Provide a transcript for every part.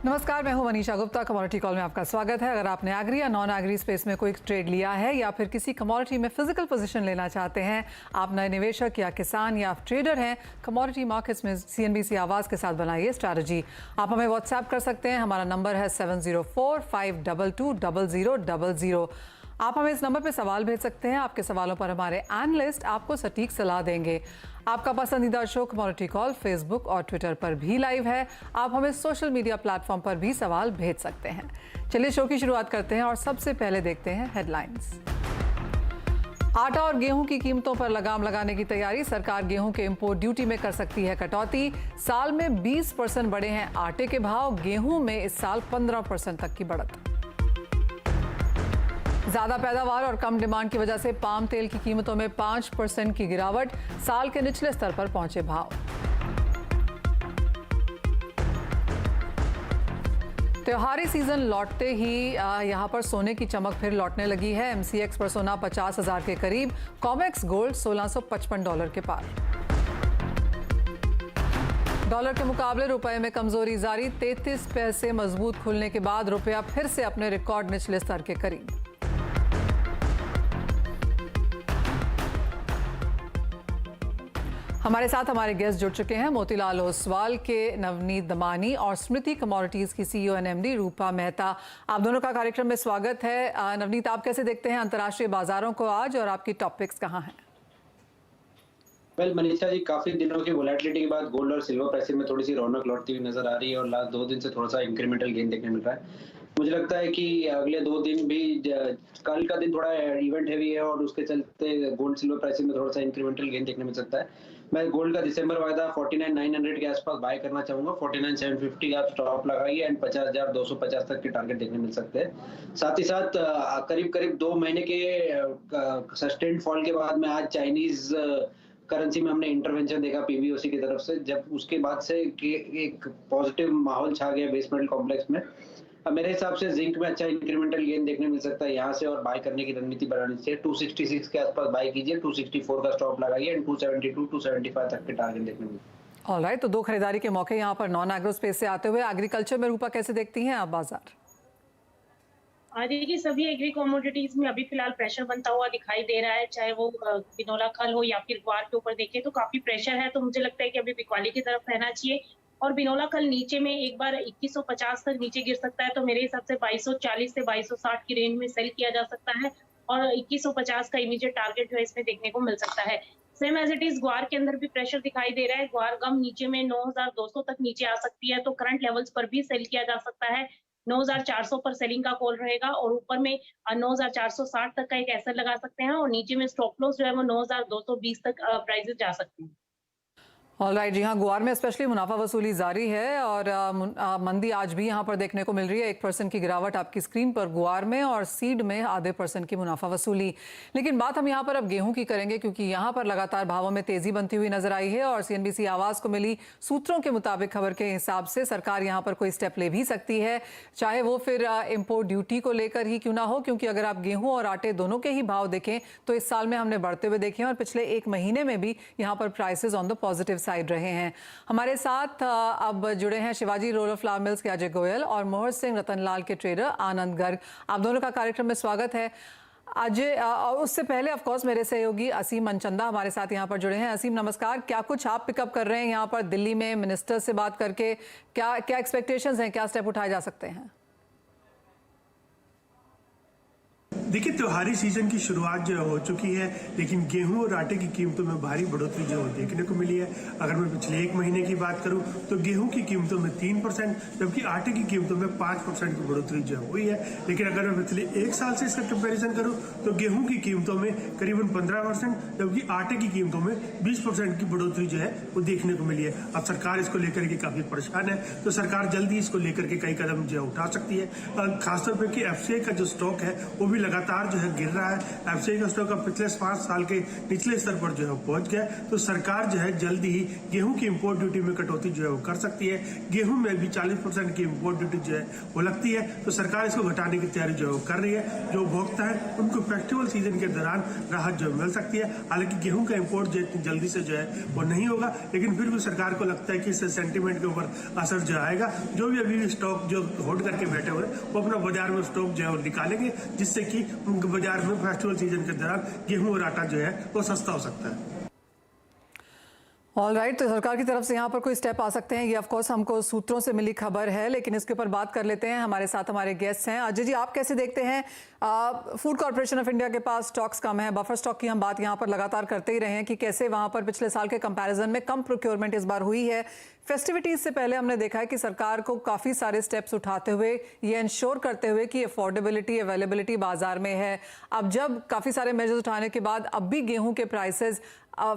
नमस्कार, मैं हूं मनीषा गुप्ता। कमोडिटी कॉल में आपका स्वागत है। अगर आपने एग्री या नॉन एग्री स्पेस में कोई ट्रेड लिया है या फिर किसी कमोडिटी में फिजिकल पोजीशन लेना चाहते हैं, आप नए निवेशक या किसान या ट्रेडर हैं, कमोडिटी मार्केट्स में CNBC आवाज़ के साथ बनाइए स्ट्रैटेजी। आप हमें व्हाट्सएप कर सकते हैं। हमारा नंबर है 7045220000। आप हमें इस नंबर पर सवाल भेज सकते हैं। आपके सवालों पर हमारे एनालिस्ट आपको सटीक सलाह देंगे। आपका पसंदीदा शो कमोडिटी कॉल फेसबुक और ट्विटर पर भी लाइव है। आप हमें सोशल मीडिया प्लेटफॉर्म पर भी सवाल भेज सकते हैं। चलिए शो की शुरुआत करते हैं और सबसे पहले देखते हैं हेडलाइंस। आटा और गेहूं की कीमतों पर लगाम लगाने की तैयारी। सरकार गेहूं के इंपोर्ट ड्यूटी में कर सकती है कटौती। साल में 20% बढ़े हैं आटे के भाव। गेहूं में इस साल 15% तक की बढ़त। ज्यादा पैदावार और कम डिमांड की वजह से पाम तेल की कीमतों में 5% की गिरावट। साल के निचले स्तर पर पहुंचे भाव। त्योहारी सीजन लौटते ही यहां पर सोने की चमक फिर लौटने लगी है। MCX पर सोना 50,000 के करीब। कॉमेक्स गोल्ड $1655 के पार। डॉलर के मुकाबले रुपए में कमजोरी जारी। 33 पैसे मजबूत खुलने के बाद रुपया फिर से अपने रिकॉर्ड निचले स्तर के करीब। हमारे साथ हमारे गेस्ट जुड़ चुके हैं। मोतीलाल ओसवाल के नवनीत दमानी और स्मृति कमोडिटीज की CEO एंड MD रूपा मेहता। आप दोनों का कार्यक्रम में स्वागत है। नवनीत, आप कैसे देखते हैं अंतर्राष्ट्रीय बाजारों को आज और आपकी टॉपिक्स कहां हैं? वेल मनीषा जी, काफी दिनों की वोलेटिलिटी के बाद गोल्ड और सिल्वर प्राइस में थोड़ी सी रौनक लौटती हुई नजर आ रही है और लास्ट 2 दिन से थोड़ा सा इंक्रीमेंटल गेन देखने मिल रहा है। मुझे लगता है कि अगले 2 दिन भी, कल का दिन थोड़ा इवेंट हैवी है और उसके चलते गोल्ड सिल्वर प्राइस में थोड़ा सा इंक्रीमेंटल गेन देखने मिल सकता है। मैं गोल्ड का दिसंबर वायदा 49,900 के आसपास बाय करना चाहूंगा। 49,750 आप स्टॉप लगाइए एंड 50,250 तक के टारगेट देखने मिल सकते हैं। साथ ही साथ करीब 2 महीने के सस्टेन्ड फॉल के बाद में आज चाइनीज करेंसी में हमने इंटरवेंशन देखा PBOC की तरफ से। जब उसके बाद से एक पॉजिटिव माहौल छा गया बेस मेटल कॉम्प्लेक्स में। अब मेरे हिसाब से जिंक में अच्छा इंक्रीमेंटल गेन देखने मिल सकता है यहाँ से और बाय करने की रणनीति बनानी चाहिए। 266 के आसपास बाय कीजिए, 264 का स्टॉप लगाइए एंड 272 275 तक के टारगेट देखने मिल। ऑलराइट, तो 2 खरीदारी के मौके यहाँ पर नॉन एग्रो स्पेस से आते हुए एग्रीकल्चर में रूपा कैसे देखती हैं आप बाजार? देखिए, सभी एग्री कमोडिटीज में अभी फिलहाल प्रेशर बनता हुआ दिखाई दे रहा है। चाहे वो बिनोला खल हो या फिर ग्वार के ऊपर देखें तो काफी प्रेशर है। तो मुझे लगता है कि अभी बिकवाली की तरफ रहना चाहिए और बिनोला कल नीचे में एक बार 2150 तक नीचे गिर सकता है। तो मेरे हिसाब से 2240 से 2260 की रेंज में सेल किया जा सकता है और 2150 का इमीडिएट टारगेट जो है इसमें देखने को मिल सकता है। सेम एज इट इज ग्वार के अंदर भी प्रेशर दिखाई दे रहा है। ग्वार गम नीचे में 9200 तक नीचे आ सकती है, तो करंट लेवल्स पर भी सेल किया जा सकता है। 9400 पर सेलिंग का कॉल रहेगा और ऊपर में 9460 तक का एक एसएल लगा सकते हैं और नीचे में स्टॉप लॉस जो है वो 9220 तक प्राइसेस जा सकते हैं। ऑलराइट, जी हाँ, गुआर में स्पेशली मुनाफा वसूली जारी है और मंदी आज भी यहाँ पर देखने को मिल रही है। 1% की गिरावट आपकी स्क्रीन पर गुआर में और सीड में ½ % की मुनाफा वसूली। लेकिन बात हम यहाँ पर अब गेहूं की करेंगे क्योंकि यहाँ पर लगातार भावों में तेजी बनती हुई नजर आई है और CNBC आवाज को मिली सूत्रों के मुताबिक खबर के हिसाब से सरकार यहाँ पर कोई स्टेप ले भी सकती है, चाहे वो फिर इम्पोर्ट ड्यूटी को लेकर ही क्यों ना हो। क्योंकि अगर आप गेहूँ और आटे दोनों के ही भाव देखें तो इस साल में हमने बढ़ते हुए देखे और पिछले 1 महीने में भी यहाँ पर prices on the positive side रहे हैं। हमारे साथ अब जुड़े हैं शिवाजी रोलर फ्लावर मिल्स के अजय गोयल और मोहर सिंह रतनलाल के ट्रेडर आनंद गर्ग। आप दोनों का कार्यक्रम में स्वागत है। अजय, और उससे पहले ऑफ कोर्स मेरे सहयोगी असीम मनचंदा हमारे साथ यहाँ पर जुड़े हैं। असीम नमस्कार, क्या कुछ आप पिकअप कर रहे हैं यहाँ पर दिल्ली में मिनिस्टर से बात करके? क्या एक्सपेक्टेशंस हैं, क्या स्टेप उठाए जा सकते हैं? देखिए, त्योहारी सीजन की शुरुआत जो हो चुकी है, लेकिन गेहूं और आटे की कीमतों में भारी बढ़ोतरी जो देखने को मिली है। अगर मैं पिछले 1 महीने की बात करूं तो गेहूं की कीमतों में 3%, जबकि आटे की कीमतों में 5% की बढ़ोतरी जो हुई है। लेकिन अगर मैं पिछले 1 साल से इसका कंपैरिजन करूं तो गेहूं की कीमतों में करीबन 15%, जबकि आटे की कीमतों में 20% की बढ़ोतरी जो है वो देखने को मिली है। अब सरकार इसको लेकर के काफी परेशान है, तो सरकार जल्दी इसको लेकर के कई कदम जो उठा सकती है। खासतौर पर कि FCI का जो स्टॉक है वो भी लगा लगातार जो है गिर रहा है। एफसीआई का स्टॉक अब पिछले 5 साल के निचले स्तर पर जो है पहुंच गया। तो सरकार जो है जल्दी ही गेहूं की इंपोर्ट ड्यूटी में कटौती जो है वो कर सकती है। गेहूं में भी 40% की इंपोर्ट ड्यूटी जो है वो लगती है, तो सरकार इसको घटाने की तैयारी जो है वो कर रही है। जो उपभोक्ता है उनको फेस्टिवल सीजन के दौरान राहत जो मिल सकती है। हालांकि गेहूं का इंपोर्ट जल्दी से जो है वो नहीं होगा, लेकिन फिर भी सरकार को लगता है कि इससे सेंटीमेंट के ऊपर असर जो आएगा। जो भी अभी स्टॉक जो होल्ड करके बैठे हुए वो अपना बाजार में स्टॉक जो है वो निकालेंगे, जिससे कि बाजार में फेस्टिवल सीजन के दौरान गेहूं और आटा जो है वो सस्ता हो सकता है। ऑल राइट, तो सरकार की तरफ से यहाँ पर कोई स्टेप आ सकते हैं, ये ऑफकोर्स हमको सूत्रों से मिली खबर है, लेकिन इसके ऊपर बात कर लेते हैं। हमारे साथ हमारे गेस्ट हैं। अजय जी, आप कैसे देखते हैं? फूड कॉर्पोरेशन ऑफ इंडिया के पास स्टॉक्स कम है, बफर स्टॉक की हम बात यहाँ पर लगातार करते ही रहे हैं कि कैसे वहाँ पर पिछले साल के कंपैरिजन में कम प्रोक्योरमेंट इस बार हुई है। फेस्टिविटीज से पहले हमने देखा है कि सरकार को काफ़ी सारे स्टेप्स उठाते हुए ये इंश्योर करते हुए कि अफोर्डेबिलिटी अवेलेबिलिटी बाजार में है। अब जब काफ़ी सारे मेजर्स उठाने के बाद अब भी गेहूं के प्राइसेस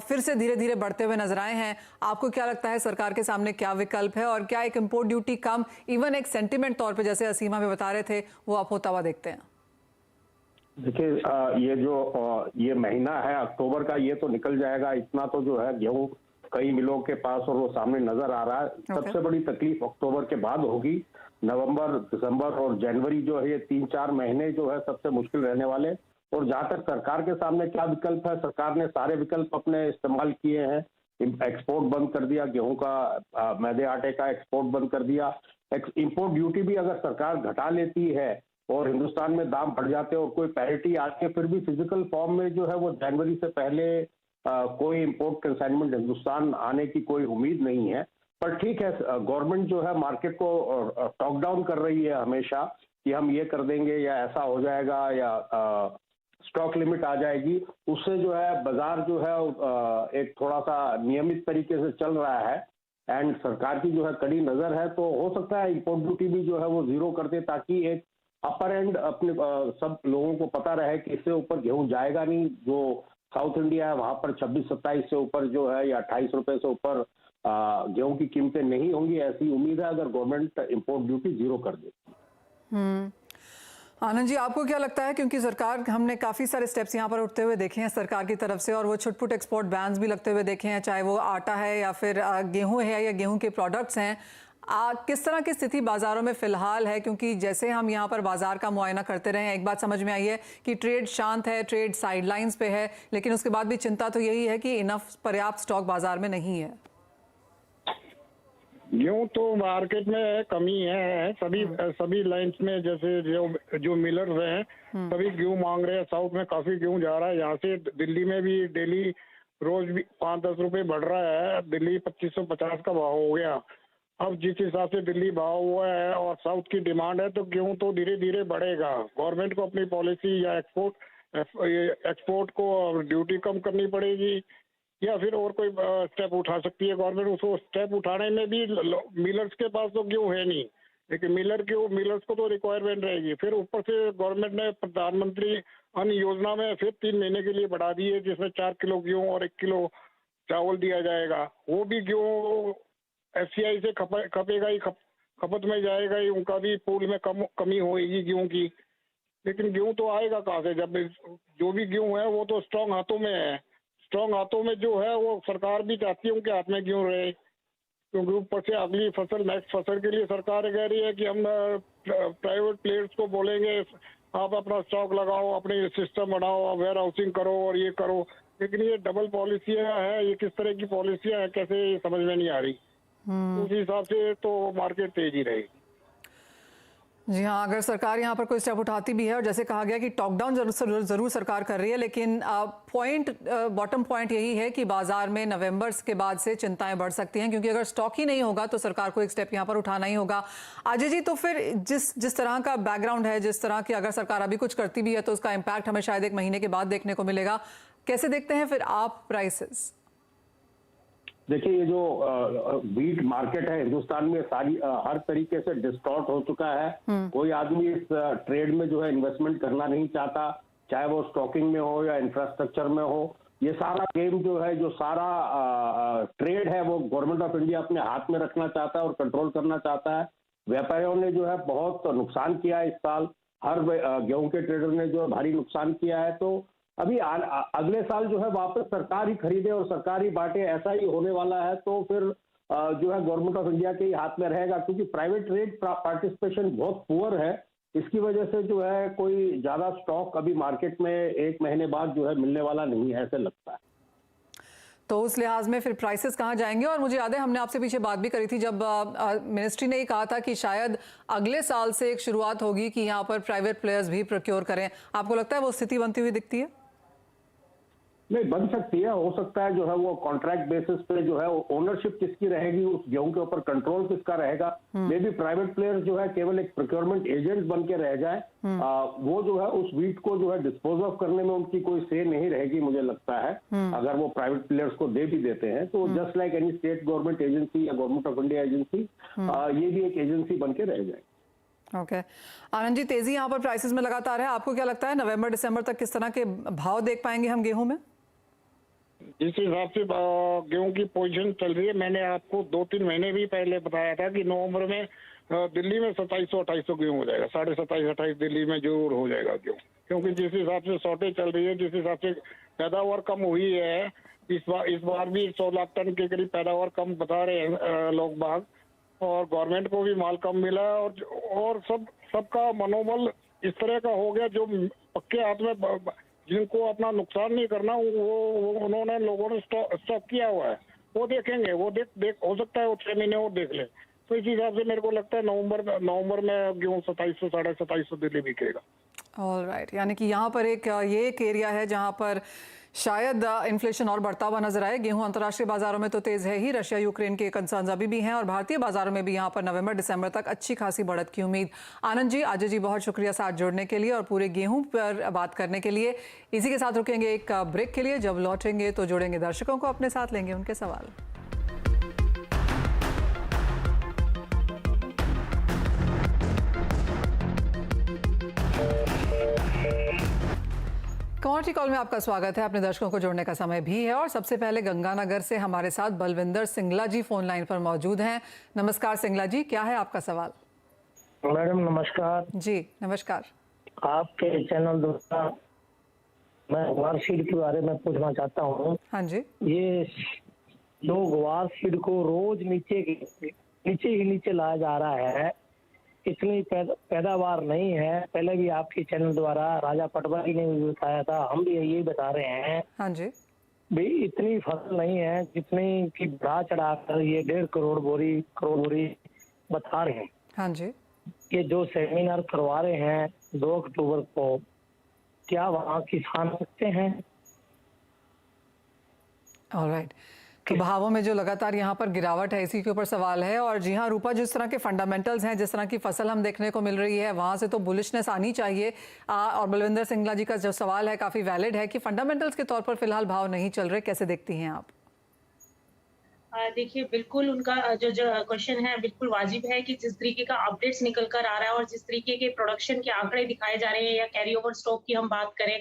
फिर से धीरे धीरे बढ़ते हुए नजर आए हैं, आपको क्या लगता है सरकार के सामने क्या विकल्प है, और क्या एक इंपोर्ट ड्यूटी कम इवन एक सेंटिमेंट तौर पे जैसे असीमा भी बता रहे थे वो आप होता हुआ देखते हैं? देखिए, ये जो ये महीना है अक्टूबर का, ये तो निकल जाएगा। इतना तो जो है गेहूं कई मिलों के पास और वो सामने नजर आ रहा है। सबसे बड़ी तकलीफ अक्टूबर के बाद होगी। नवंबर, दिसंबर और जनवरी जो है ये 3-4 महीने जो है सबसे मुश्किल रहने वाले। और जहां तक सरकार के सामने क्या विकल्प है, सरकार ने सारे विकल्प अपने इस्तेमाल किए हैं। एक्सपोर्ट बंद कर दिया गेहूं का, मैदे आटे का एक्सपोर्ट बंद कर दिया। इंपोर्ट ड्यूटी भी अगर सरकार घटा लेती है और हिंदुस्तान में दाम बढ़ जाते हैं और कोई पैरिटी आके फिर भी फिजिकल फॉर्म में जो है वो जनवरी से पहले कोई इंपोर्ट कंसाइनमेंट हिंदुस्तान आने की कोई उम्मीद नहीं है। पर ठीक है, गवर्नमेंट जो है मार्केट को टॉक डाउन कर रही है हमेशा कि हम ये कर देंगे या ऐसा हो जाएगा या स्टॉक लिमिट आ जाएगी। उससे जो है बाजार जो है एक थोड़ा सा नियमित तरीके से चल रहा है। एंड सरकार की जो है कड़ी नजर है, तो हो सकता है इंपोर्ट ड्यूटी भी जो है वो जीरो कर दे, ताकि एक अपर एंड अपने सब लोगों को पता रहे कि इससे ऊपर गेहूं जाएगा नहीं। जो साउथ इंडिया है वहां पर 26-27 से ऊपर जो है या 28 रुपए से ऊपर गेहूं की कीमतें नहीं होंगी, ऐसी उम्मीद है अगर गवर्नमेंट इंपोर्ट ड्यूटी जीरो कर दे। आनंद जी, आपको क्या लगता है? क्योंकि सरकार, हमने काफ़ी सारे स्टेप्स यहाँ पर उठते हुए देखे हैं सरकार की तरफ से, और वो छुटपुट एक्सपोर्ट बैन्स भी लगते हुए देखे हैं, चाहे वो आटा है या फिर गेहूं है या गेहूं के प्रोडक्ट्स हैं। किस तरह की स्थिति बाज़ारों में फ़िलहाल है? क्योंकि जैसे हम यहाँ पर बाज़ार का मुआयना करते रहे हैं, एक बात समझ में आई है कि ट्रेड शांत है, ट्रेड साइडलाइंस पे है, लेकिन उसके बाद भी चिंता तो यही है कि इनफ पर्याप्त स्टॉक बाज़ार में नहीं है। यूं तो मार्केट में कमी है सभी लाइंस में। जैसे जो मिलर्स हैं सभी गेहूं मांग रहे हैं। साउथ में काफी गेहूं जा रहा है। यहाँ से दिल्ली में भी डेली रोज भी 5-10 रुपए बढ़ रहा है। दिल्ली 2550 का भाव हो गया। अब जिस हिसाब से दिल्ली भाव हुआ है और साउथ की डिमांड है, तो गेहूं तो धीरे धीरे बढ़ेगा। गवर्नमेंट को अपनी पॉलिसी या एक्सपोर्ट को ड्यूटी कम करनी पड़ेगी, या फिर और कोई स्टेप उठा सकती है गवर्नमेंट। उसको स्टेप उठाने में भी मिलर्स के पास तो गेहूं है नहीं, लेकिन मिलर्स को तो रिक्वायरमेंट रहेगी। फिर ऊपर से गवर्नमेंट ने प्रधानमंत्री अन्न योजना में फिर 3 महीने के लिए बढ़ा दी है, जिसमें 4 किलो गेहूं और 1 किलो चावल दिया जाएगा। वो भी गेहूं एफसीआई से खपेगा ही, खपत में जाएगा ही। उनका भी पूल में कमी होगी गेहूं की। लेकिन गेहूं तो आएगा कहाँ से, जब जो भी गेहूं है वो तो स्ट्रॉन्ग हाथों में है। स्ट्रॉन्ग हाथों में जो है वो सरकार भी चाहती है उनके हाथ में गेहूं रहे, क्योंकि ऊपर से अगली फसल, नेक्स्ट फसल के लिए सरकार कह रही है कि हम प्राइवेट प्लेयर्स को बोलेंगे आप अपना स्टॉक लगाओ, अपने सिस्टम बनाओ, वेयर हाउसिंग करो और ये करो। लेकिन ये डबल पॉलिसियां हैं, ये किस तरह की पॉलिसियां हैं कैसे समझ में नहीं आ रही। उस हिसाब से तो मार्केट तेजी रहेगी। जी हाँ, अगर सरकार यहाँ पर कोई स्टेप उठाती भी है, और जैसे कहा गया कि टॉक डाउन जरूर सरकार कर रही है, लेकिन बॉटम पॉइंट यही है कि बाजार में नवंबर के बाद से चिंताएं बढ़ सकती हैं, क्योंकि अगर स्टॉक ही नहीं होगा तो सरकार को एक स्टेप यहाँ पर उठाना ही होगा। अजय जी, तो फिर जिस तरह का बैकग्राउंड है, जिस तरह की अगर सरकार अभी कुछ करती भी है तो उसका इम्पैक्ट हमें शायद 1 महीने के बाद देखने को मिलेगा। कैसे देखते हैं फिर आप प्राइसेस? देखिए, ये जो व्हीट मार्केट है हिंदुस्तान में सारी हर तरीके से डिस्टॉर्ट हो चुका है। कोई आदमी इस ट्रेड में जो है इन्वेस्टमेंट करना नहीं चाहता, चाहे वो स्टॉकिंग में हो या इंफ्रास्ट्रक्चर में हो। ये सारा गेम जो है, जो सारा ट्रेड है, वो गवर्नमेंट ऑफ इंडिया अपने हाथ में रखना चाहता है और कंट्रोल करना चाहता है। व्यापारियों ने जो है बहुत नुकसान किया इस साल। हर गेहूं के ट्रेडर ने जो है भारी नुकसान किया है। तो अभी अगले साल जो है वापस सरकार ही खरीदे और सरकार ही बांटे, ऐसा ही होने वाला है। तो फिर जो है गवर्नमेंट ऑफ इंडिया के ही हाथ में रहेगा, क्योंकि प्राइवेट ट्रेड पार्टिसिपेशन बहुत पुअर है। इसकी वजह से जो है कोई ज्यादा स्टॉक अभी मार्केट में 1 महीने बाद जो है मिलने वाला नहीं है, ऐसे लगता है। तो उस लिहाज में फिर प्राइसेस कहाँ जाएंगे? और मुझे याद है हमने आपसे पीछे बात भी करी थी जब मिनिस्ट्री ने ये कहा था कि शायद अगले साल से एक शुरुआत होगी कि यहाँ पर प्राइवेट प्लेयर्स भी प्रोक्योर करें। आपको लगता है वो स्थिति बनती हुई दिखती है? नहीं, बन सकती है, हो सकता है जो है वो कॉन्ट्रैक्ट बेसिस पे जो है ओनरशिप किसकी रहेगी, उस गेहूं के ऊपर कंट्रोल किसका रहेगा। मे बी प्राइवेट प्लेयर्स जो है केवल एक प्रोक्योरमेंट एजेंट बन के रह जाए, वो जो है उस वीट को जो है डिस्पोज ऑफ करने में उनकी कोई से नहीं रहेगी, मुझे लगता है। अगर वो प्राइवेट प्लेयर्स को दे भी देते हैं तो just like any state government agency या गवर्नमेंट ऑफ इंडिया एजेंसी, ये भी एक एजेंसी बन के रह जाएगी। ओके आनंद जी, तेजी यहाँ पर प्राइसेस में लगातार है। आपको क्या लगता है नवंबर दिसंबर तक किस तरह के भाव देख पाएंगे हम गेहूं में? जिस हिसाब से गेहूं की पोजीशन चल रही है, मैंने आपको 2-3 महीने भी पहले बताया था कि नवंबर में दिल्ली में 2700-2800 गेहूं हो जाएगा, 27,500-28 दिल्ली में जरूर हो जाएगा गेहूं, क्योंकि जिस हिसाब से शॉर्टेज चल रही है, जिस हिसाब से पैदावार कम हुई है, इस बार भी 100 लाख टन के करीब पैदावार कम बता रहे हैं लोग बाग, और गवर्नमेंट को भी माल कम मिला और सबका मनोबल इस तरह का हो गया, जो पक्के हाथ में जिनको अपना नुकसान नहीं करना वो उन्होंने लोगों ने स्टॉक किया हुआ है, वो देखेंगे, वो देख हो सकता है वो 6 महीने और देख ले। तो इस हिसाब से मेरे को लगता है नवंबर में गेहूं 2700 2750 दिल्ली बिकेगा। ऑलराइट, यानी कि यहाँ पर ये एक एरिया है जहाँ पर शायद इन्फ्लेशन और बढ़ता हुआ नजर आए। गेहूं अंतर्राष्ट्रीय बाजारों में तो तेज है ही, रशिया यूक्रेन के कंसर्न्स अभी भी हैं और भारतीय बाजारों में भी यहाँ पर नवंबर दिसंबर तक अच्छी खासी बढ़त की उम्मीद। आनंद जी, अजय जी, बहुत शुक्रिया साथ जुड़ने के लिए और पूरे गेहूं पर बात करने के लिए। इसी के साथ रुकेंगे एक ब्रेक के लिए, जब लौटेंगे तो जोड़ेंगे दर्शकों को अपने साथ, लेंगे उनके सवाल। कमोडिटी कॉल में आपका स्वागत है। अपने दर्शकों को जोड़ने का समय भी है और सबसे पहले गंगानगर से हमारे साथ बलविंदर सिंगला जी फोन लाइन पर मौजूद हैं। नमस्कार सिंगला जी, क्या है आपका सवाल? मैडम नमस्कार। जी नमस्कार। आपके चैनल द्वारा मैं ग्वार सीड के बारे में पूछना चाहता हूँ। हाँ जी। ये जो ग्वार सीड को रोज नीचे लाया जा रहा है, इतनी पैदावार नहीं है। पहले भी आपके चैनल द्वारा राजा पटवारी ने भी बताया था, हम भी यही बता रहे हैं। हाँ जी। भी इतनी फसल नहीं है जितनी की बढ़ा चढ़ाकर ये 1.5 करोड़ बोरी बता रहे हैं। हाँ जी। ये जो सेमिनार करवा रहे हैं 2 अक्टूबर को, क्या वहाँ किसान सकते हैं? ऑलराइट, तो भावों में जो लगातार यहाँ पर गिरावट है, इसी के ऊपर सवाल है। और जी हाँ रूपा, जिस तरह के फंडामेंटल्स हैं, जिस तरह की फसल हम देखने को मिल रही है, वहाँ से तो बुलिशनेस आनी चाहिए। और बलविंदर सिंगला जी का जो सवाल है काफ़ी वैलिड है कि फंडामेंटल्स के तौर पर फिलहाल भाव नहीं चल रहे, कैसे देखती हैं आप? देखिए, बिल्कुल उनका जो क्वेश्चन है बिल्कुल वाजिब है कि जिस तरीके का अपडेट्स निकल कर आ रहा है और जिस तरीके के प्रोडक्शन के आंकड़े दिखाए जा रहे हैं या कैरी ओवर स्टॉक की हम बात करें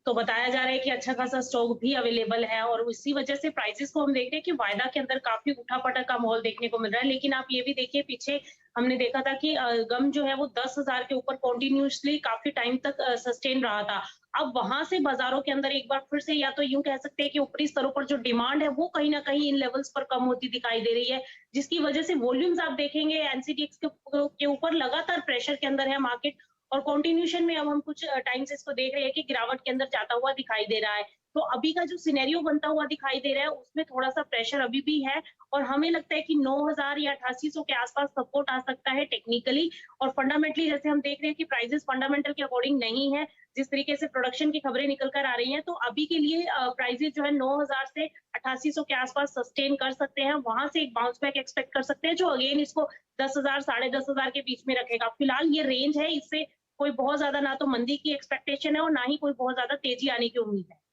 तो बताया जा रहा है कि अच्छा खासा स्टॉक भी अवेलेबल है और उसी वजह से प्राइसेस को हम देख रहे हैं कि वायदा के अंदर काफी उठापटक का माहौल देखने को मिल रहा है। लेकिन आप ये भी देखिए, पीछे हमने देखा था कि गम जो है वो 10,000 के ऊपर कॉन्टिन्यूसली काफी टाइम तक सस्टेन रहा था। अब वहां से बाजारों के अंदर एक बार फिर से या तो यूं कह सकते हैं कि ऊपरी स्तरों पर जो डिमांड है वो कहीं ना कहीं इन लेवल्स पर कम होती दिखाई दे रही है, जिसकी वजह से वॉल्यूम्स आप देखेंगे एनसीडीएक्स के ऊपर लगातार प्रेशर के अंदर है मार्केट और कॉन्टिन्यूशन में अब हम कुछ टाइम से इसको देख रहे हैं कि गिरावट के अंदर जाता हुआ दिखाई दे रहा है। तो अभी का जो सिनेरियो बनता हुआ दिखाई दे रहा है उसमें थोड़ा सा प्रेशर अभी भी है और हमें लगता है कि 9,000 या 8800 के आसपास सपोर्ट आ सकता है टेक्निकली। और फंडामेंटली जैसे हम देख रहे हैं कि प्राइसेस फंडामेंटल के अकॉर्डिंग नहीं है, जिस तरीके से प्रोडक्शन की खबरें निकल कर आ रही हैं, तो अभी के लिए प्राइसेस जो है 9,000 से 8800 के आसपास सस्टेन कर सकते हैं। वहां से एक बाउंस बैक एक्सपेक्ट कर सकते हैं जो अगेन इसको 10,000 10,500 के बीच में रखेगा। फिलहाल ये रेंज है, इससे कोई बहुत ज्यादा ना तो मंदी की एक्सपेक्टेशन है और ना ही कोई बहुत ज्यादा तेजी आने की उम्मीद है।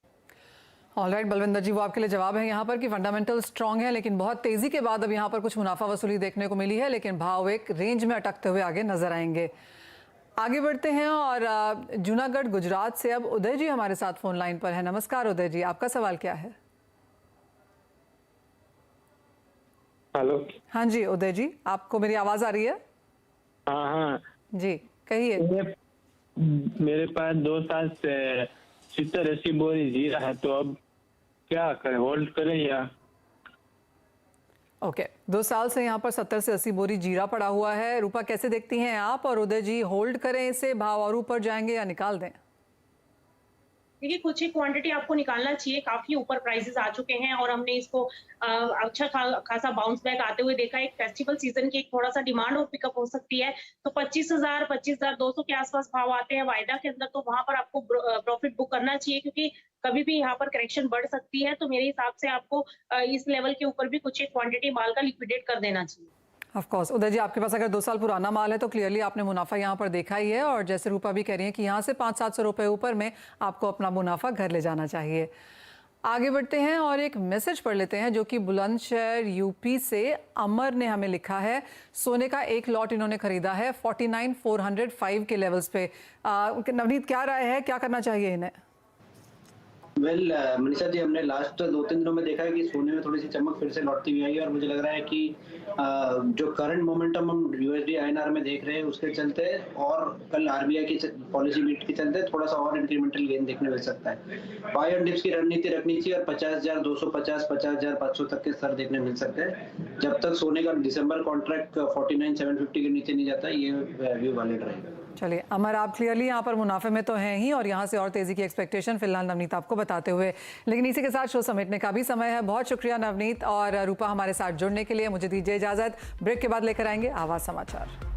ऑलराइट बलविंदर जी, वो आपके लिए जवाब है यहाँ पर कि फंडामेंटल स्ट्रांग है, लेकिन बहुत तेजी के बाद अब यहाँ पर कुछ मुनाफा वसूली देखने को मिली है, लेकिन भाव एक रेंज में अटकते हुए आगे नजर आएंगे। आगे बढ़ते हैं और जूनागढ़ गुजरात से अब उदय जी हमारे साथ फोन लाइन पर है। नमस्कार उदय जी, आपका सवाल क्या है? हेलो। हाँ जी उदय जी, आपको मेरी आवाज आ रही है? हाँ जी कहिए। मेरे पास 2 साल से 70-80 बोरी जीरा है, तो अब क्या करें, होल्ड करें या? ओके 2 साल से यहाँ पर 70 से 80 बोरी जीरा पड़ा हुआ है। रूपा, कैसे देखती हैं आप? और उदय जी, होल्ड करें इसे, भाव और ऊपर जाएंगे या निकाल दें? देखिए, कुछ ही क्वांटिटी आपको निकालना चाहिए, काफी ऊपर प्राइसेस आ चुके हैं और हमने इसको अच्छा खासा बाउंस बैक आते हुए देखा। एक फेस्टिवल सीजन की एक थोड़ा सा डिमांड और पिकअप हो सकती है, तो 25,000 25,200 के आसपास भाव आते हैं वायदा के अंदर, तो वहां पर आपको प्रॉफिट बुक करना चाहिए, क्योंकि कभी भी यहाँ पर करेक्शन बढ़ सकती है। तो मेरे हिसाब से आपको इस लेवल के ऊपर भी कुछ एक क्वांटिटी माल का लिक्विडेट कर देना चाहिए। ऑफ कोर्स उदय जी, आपके पास अगर 2 साल पुराना माल है तो क्लियरली आपने मुनाफा यहाँ पर देखा ही है, और जैसे रूपा भी कह रही है कि यहाँ से 500-700 रुपए ऊपर में आपको अपना मुनाफा घर ले जाना चाहिए। आगे बढ़ते हैं और एक मैसेज पढ़ लेते हैं जो कि बुलंदशहर यूपी से अमर ने हमें लिखा है। सोने का एक लॉट इन्होंने खरीदा है 49,405 के लेवल्स पे। नवनीत, क्या राय है, क्या करना चाहिए इन्हें? मनीषा जी, हमने लास्ट 2-3 दिनों में देखा है कि सोने में थोड़ी सी चमक फिर से लौटती हुई आई है, और मुझे लग रहा है कि जो करंट मोमेंटम हम USD INR में देख रहे हैं उसके चलते, और कल RBI की पॉलिसी मीट के चलते थोड़ा सा और इंक्रीमेंटल गेन देखने मिल सकता है। बाय एंड डिप्स की रणनीति रखनी चाहिए और 50,250 50,500 तक के स्तर देखने मिल सकते हैं। जब तक सोने का दिसंबर कॉन्ट्रैक्ट 49,750 के नीचे नहीं जाता, ये व्यू वैलिड रहेगा। चलिए अमर, आप क्लियरली यहाँ पर मुनाफे में तो हैं ही, और यहाँ से और तेजी की एक्सपेक्टेशन फिलहाल नवनीत आपको बताते हुए। लेकिन इसी के साथ शो समेटने का भी समय है। बहुत शुक्रिया नवनीत और रूपा हमारे साथ जुड़ने के लिए। मुझे दीजिए इजाजत, ब्रेक के बाद लेकर आएंगे आवाज समाचार।